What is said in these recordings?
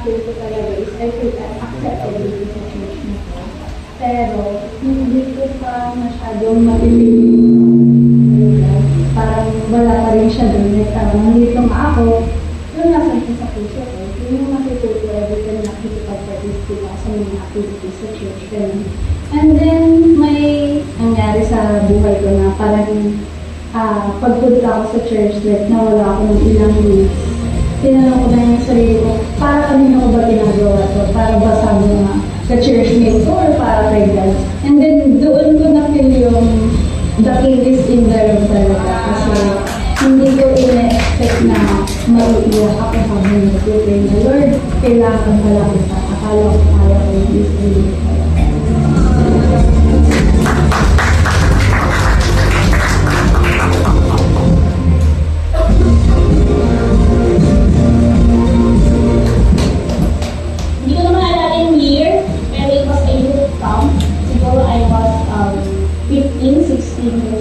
feel ko talaga is I feel accepted dito sa church na to. Pero, hindi ko pa masyadong mapipili. Parang wala pa rin siya doon. Nandito nga ako, yung nasa sa puso ko, yung matututo every time nakikipag-participate ako sa mga activities sa church. Ganun. And then, may nangyari sa buhay ko na parang pagpunta ako sa church, like, nawala ako ng ilang weeks. Tinanong ko na yung sarili ko, para kanina ko ba ginagawa to? Para ba sabi nga sa churchmate ko or para kay God? And then, doon ko na-feel yung the king is in the room talaga. Kasi hindi ko ina-expect na maiiyak ako sabi niya. Pray na, Lord, kailangan pala kita. Akala ko kaya ko yung isip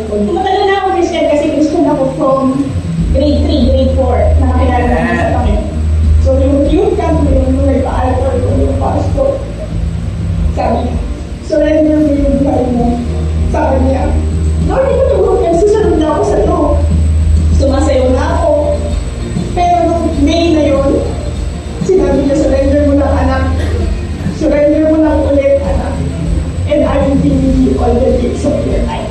ko. Matagal na ako Christian kasi Christian ako from grade 3, grade 4. Nakakilala na sa kanya. So yung youth camp, yung nag-aaltor ko, yung pastor, sabi niya, surrender mo yung buhay mo. Sabi niya, Lord, ito tulog yan, susunod na ako sa iyo. Sumasayo na ako. Pero nung May na yun, sinabi niya, surrender mo na anak. Surrender mo na ulit anak. And I will give you all the days of your life.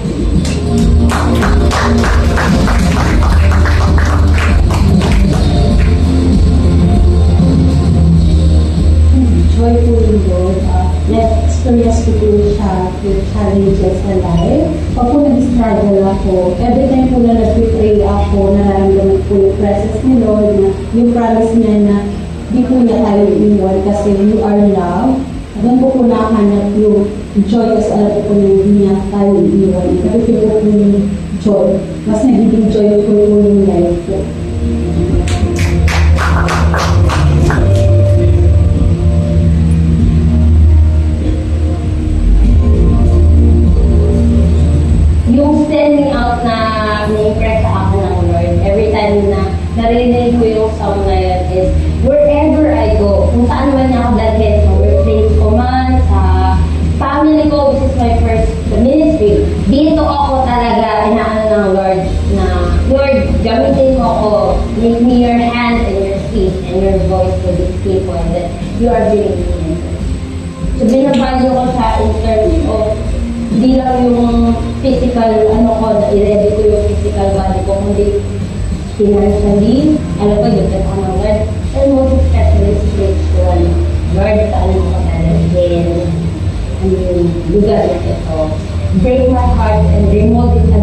Joyful Lord, na-experience ko po siya with challenges sa life. Pag po nag-struggle ako, every time po na nag-pray ako, nararamdaman po yung presence ni Lord, na yung promise niya na di po niya tayo iiwan kasi you are love. Doon po po nakahanap yung joy kasi alam ko na hindi niya tayo iiwan. Napipil ko po yung joy. Mas nagiging joyful po yung life ko. Yung standing out na na-impress sa akin ng Lord, every time na narinig ko yung song na yun is, wherever I go, kung saan man niya ako dalhin, sa workplace ko man, sa family ko, which is my first ministry, dito ako talaga inaano ng Lord na, Lord, gamitin mo ako, make me your hand and your feet and your voice to these people that you are bringing me. So, binavalue ko siya in terms of hindi lang yung physical, ko, na i-ready ko yung physical body ko, kundi financially, alam ko yung ako ng Lord, and most especially spiritual. Lord, saan mo ko talahin, yung lugar na ito. Break my heart and remove it